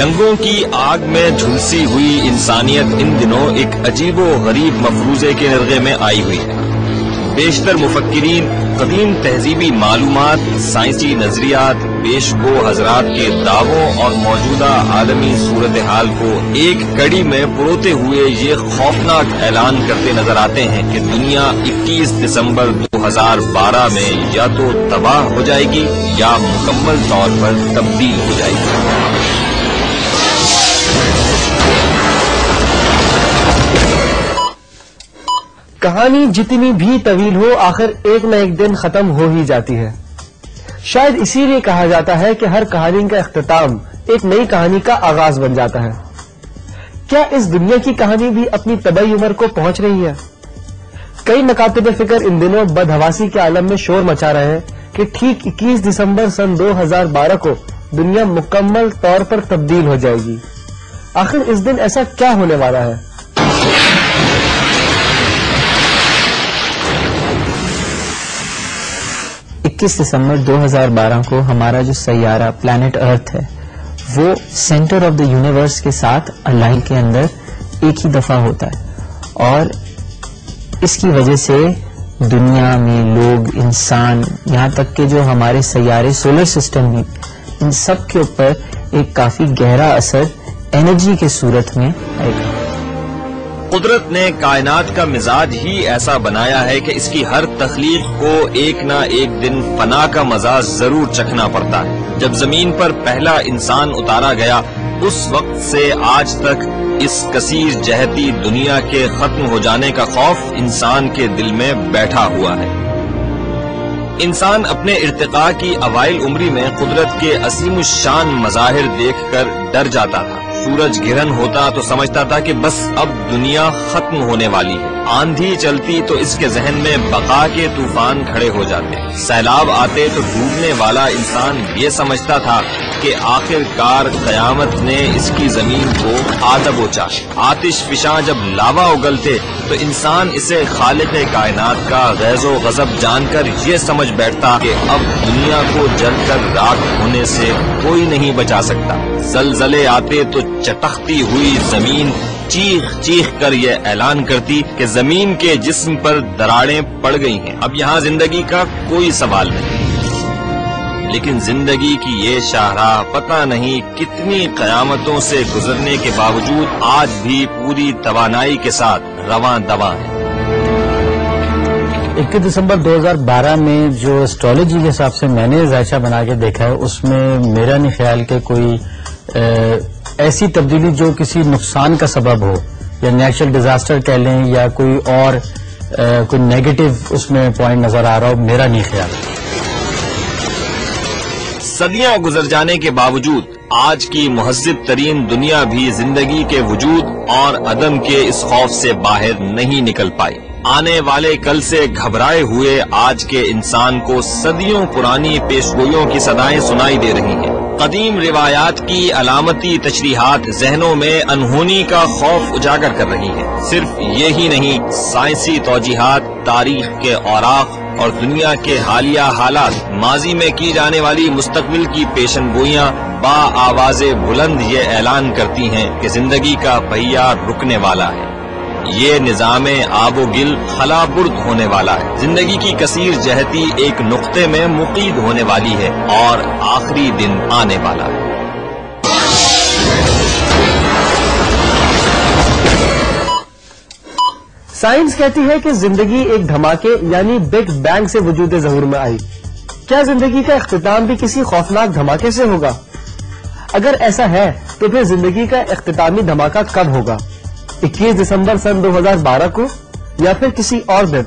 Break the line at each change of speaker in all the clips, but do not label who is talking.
جنگوں کی آگ میں جھلسی ہوئی انسانیت ان دنوں ایک عجیب و غریب مفروضے کے نرغے میں آئی ہوئی ہے۔ بیشتر مفکرین قدیم تہذیبی معلومات، سائنسی نظریات، پیش گو حضرات کے دعووں اور موجودہ عالمی صورتحال کو ایک کڑی میں پروتے ہوئے یہ خوفناک اعلان کرتے نظر آتے ہیں کہ دنیا 21 دسمبر 2012 میں یا تو تباہ ہو جائے گی یا مکمل طور پر تبدیل ہو جائے گی۔
کہانی جتنی بھی طویل ہو آخر ایک نہ ایک دن ختم ہو ہی جاتی ہے۔ شاید اسی لیے کہا جاتا ہے کہ ہر کہانی کا اختتام ایک نئی کہانی کا آغاز بن جاتا ہے۔ کیا اس دنیا کی کہانی بھی اپنی طبعی عمر کو پہنچ رہی ہے؟ کئی مکاتب فکر ان دنوں بدحواسی کے عالم میں شور مچا رہے ہیں کہ ٹھیک 21 دسمبر سن 2012 کو دنیا مکمل طور پر تبدیل ہو جائے گی۔ آخر اس دن ایسا کیا ہونے والا ہے؟
21 دسمبر 2012 کو ہمارا جو سیارہ پلانٹ ارتھ ہے وہ سینٹر آف دا یونیورس کے ساتھ الائن کے اندر ایک ہی دفعہ ہوتا ہے، اور اس کی وجہ سے دنیا میں لوگ، انسان، یہاں تک کہ جو ہمارے سیارے سولر سسٹم بھی، ان سب کے اوپر ایک کافی گہرا اثر انرجی کے صورت میں آئے گا۔
قدرت نے کائنات کا مزاج ہی ایسا بنایا ہے کہ اس کی ہر تخلیق کو ایک نہ ایک دن فنا کا مزہ ضرور چکھنا پڑتا ہے۔ جب زمین پر پہلا انسان اتارا گیا اس وقت سے آج تک اس کثیر جہتی دنیا کے ختم ہو جانے کا خوف انسان کے دل میں بیٹھا ہوا ہے۔ انسان اپنے ارتقاء کی اوائل عمری میں قدرت کے عظیم الشان مظاہر دیکھ کر ڈر جاتا تھا۔ سورج گرہن ہوتا تو سمجھتا تھا کہ بس اب دنیا ختم ہونے والی ہے۔ آندھی چلتی تو اس کے ذہن میں بقا کے طوفان کھڑے ہو جاتے۔ سیلاب آتے تو ڈوبنے والا انسان یہ سمجھتا تھا کہ آخر کار قیامت نے اس کی زمین کو آدھا بوچا۔ آتش فشاں جب لاوا اگلتے تو انسان اسے خالق کائنات کا غیظ و غضب جان کر یہ سمجھ بیٹھتا کہ اب دنیا کو جل کر راکھ ہونے سے کوئی نہیں بچا سکتا۔ زلزلے آتے تو چٹختی ہوئی زمین چیخ چیخ کر یہ اعلان کرتی کہ زمین کے جسم پر دراڑیں پڑ گئی ہیں، اب یہاں زندگی کا کوئی سوال نہیں۔ لیکن زندگی کی یہ شاہراہ پتہ نہیں کتنی قیامتوں سے گزرنے کے باوجود آج بھی پوری توانائی کے ساتھ رواں دواں ہے۔
21 دسمبر 2012 میں جو اسٹرالوجی کے حساب سے میں نے ذائچہ بنا کے دیکھا ہے اس میں میرا نہیں خیال کہ کوئی ایسی تبدیلی جو کسی نقصان کا سبب ہو یا نیچرل ڈیزاسٹر کہہ لیں یا کوئی اور کوئی نیگیٹو اس میں پوائنٹ نظر آ رہا ہو، میرا نہیں خیال۔
صدیاں گزر جانے کے باوجود آج کی مہذب ترین دنیا بھی زندگی کے وجود اور عدم کے اس خوف سے باہر نہیں نکل پائی۔ آنے والے کل سے گھبرائے ہوئے آج کے انسان کو صدیوں پرانی پیشگوئیوں کی صدائیں سنائی دے رہی ہیں۔ قدیم روایات کی علامتی تشریحات ذہنوں میں انہونی کا خوف اجاگر کر رہی ہیں۔ صرف یہی نہیں، سائنسی توجیحات، تاریخ کے اوراق اور دنیا کے حالیہ حالات، ماضی میں کی جانے والی مستقبل کی پیشن گوئیاں با آواز بلند یہ اعلان کرتی ہیں کہ زندگی کا پہیہ رکنے والا ہے۔ یہ نظام آب و گل خلا برد ہونے والا ہے۔ زندگی کی کثیر جہتی ایک نقطے میں مقید ہونے والی ہے اور آخری دن آنے والا ہے۔
سائنس کہتی ہے کہ زندگی ایک دھماکے یعنی بگ بینگ سے وجود ظہور میں آئی۔ کیا زندگی کا اختتام بھی کسی خوفناک دھماکے سے ہوگا؟ اگر ایسا ہے تو پھر زندگی کا اختتامی دھماکہ کب ہوگا؟ 21 دسمبر سن 2012 کو یا پھر کسی اور دن؟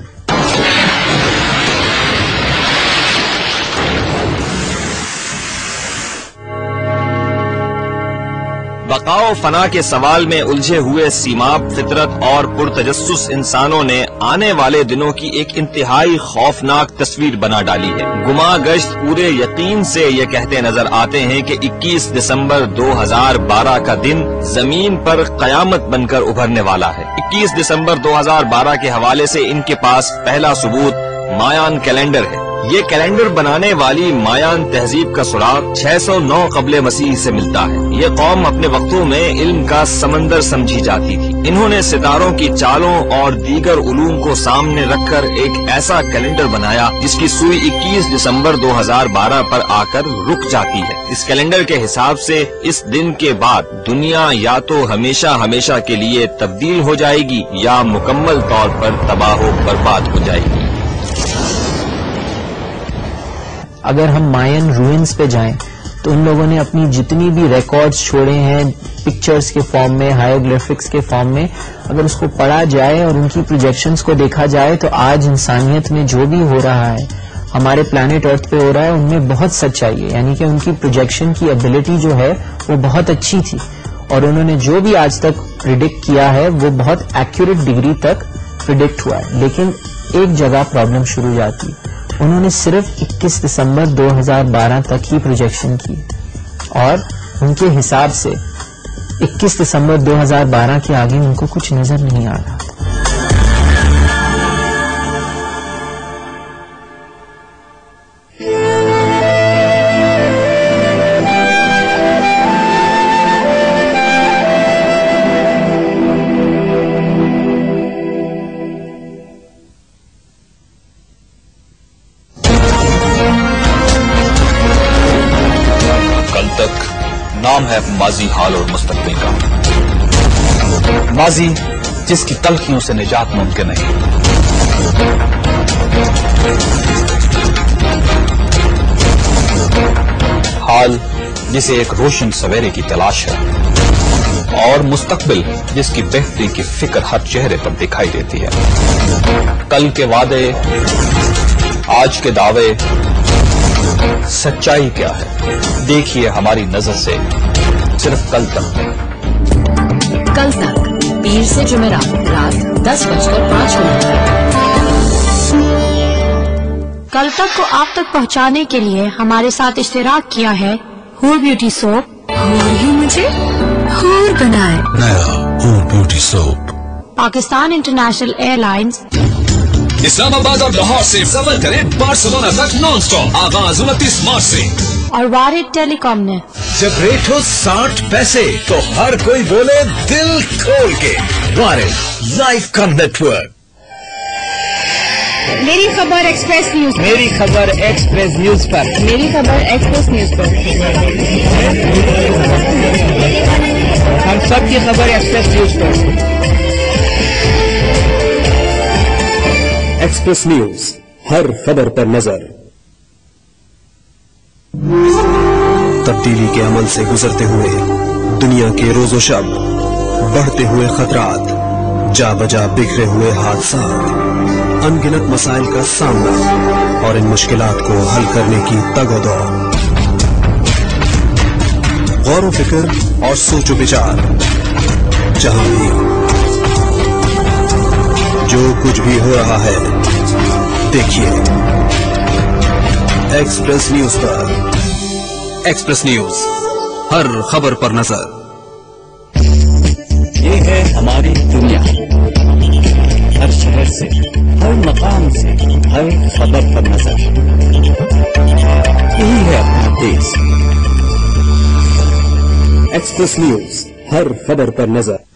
بقا و فنا کے سوال میں الجھے ہوئے سیماب فطرت اور پرتجسس انسانوں نے آنے والے دنوں کی ایک انتہائی خوفناک تصویر بنا ڈالی ہے۔ گما گشت پورے یقین سے یہ کہتے نظر آتے ہیں کہ 21 دسمبر 2012 کا دن زمین پر قیامت بن کر ابھرنے والا ہے۔ 21 دسمبر 2012 کے حوالے سے ان کے پاس پہلا ثبوت مایان کیلنڈر ہے۔ یہ کیلنڈر بنانے والی مایان تہذیب کا سراغ 609 قبل مسیح سے ملتا ہے۔ یہ قوم اپنے وقتوں میں علم کا سمندر سمجھی جاتی تھی۔ انہوں نے ستاروں کی چالوں اور دیگر علوم کو سامنے رکھ کر ایک ایسا کیلنڈر بنایا جس کی سوئی 21 دسمبر 2012 پر آ کر رک جاتی ہے۔ اس کیلنڈر کے حساب سے اس دن کے بعد دنیا یا تو ہمیشہ ہمیشہ کے لیے تبدیل ہو جائے گی یا مکمل طور پر تباہ و برباد ہو جائے گی۔
اگر ہم ماین روئنز پہ جائیں تو ان لوگوں نے اپنی جتنی بھی ریکارڈز چھوڑے ہیں پکچرز کے فارم میں، ہائیوگرافکس کے فارم میں، اگر اس کو پڑھا جائے اور ان کی پروجیکشنز کو دیکھا جائے تو آج انسانیت میں جو بھی ہو رہا ہے، ہمارے پلانٹ ارتھ پہ ہو رہا ہے، ان میں بہت سچائی ہے۔ یعنی کہ ان کی پروجیکشن کی ایبلٹی جو ہے وہ بہت اچھی تھی، اور انہوں نے جو بھی آج تک پریڈکٹ کیا ہے وہ بہت ایکوریٹ ڈگری تک پریڈکٹ ہوا ہے۔ لیکن ایک جگہ پرابلم شروع جاتی، انہوں نے صرف 21 دسمبر 2012 تک ہی پروجیکشن کی، اور ان کے حساب سے 21 دسمبر 2012 کے آگے ان کو کچھ نظر نہیں آ رہا۔
نام ہے ماضی، حال اور مستقبل کا۔ ماضی جس کی تلخیوں سے نجات ممکن نہیں، حال جسے ایک روشن سویرے کی تلاش ہے، اور مستقبل جس کی بہتری کی فکر ہر چہرے پر دکھائی دیتی ہے۔ کل کے وعدے، آج کے دعوے، سچائی کیا ہے دیکھیے ہماری نظر سے صرف کل تک۔
کل تک پیر سے جمعرات رات 10:05 کل تک کو آپ تک پہنچانے کے لیے ہمارے ساتھ اشتراک کیا ہے ہور بیوٹی سوپ، ہور ہی مجھے ہور بنائے۔
نیا ہور beauty soap.
Pakistan international airlines
Islamabad اور لاہور سے سفر کریں بارسلونا تک نان اسٹاپ، آغاز 29 مارچ سے۔
اور واحد ٹیلی کام نے
جب ریٹ ہو 60 پیسے تو ہر کوئی بولے دل کھول کے، واحد لائف کا نیٹورک۔
میری خبر ایکسپریس نیوز،
میری خبر ایکسپریس نیوز پر،
میری خبر ایکسپریس نیوز پر،
ہم سب کی خبر ایکسپریس نیوز پر۔
ایکسپریس نیوز، ہر خبر پر نظر۔ تبدیلی کے عمل سے گزرتے ہوئے دنیا کے روز و شب، بڑھتے ہوئے خطرات، جا بجا بکھرے ہوئے حادثات، ان گنت مسائل کا سامنا اور ان مشکلات کو حل کرنے کی تگ و دو، غور و فکر اور سوچ و بچار، جہاں بھی جو کچھ بھی ہو رہا ہے دیکھیے ایکسپریس نیوز پر۔ ایکسپریس نیوز، ہر خبر پر نظر۔
یہ ہے ہماری دنیا، ہر شہر سے، ہر مقام سے، ہر خبر پر نظر۔ یہی ہے اپنا دیش۔
ایکسپریس نیوز، ہر خبر پر نظر۔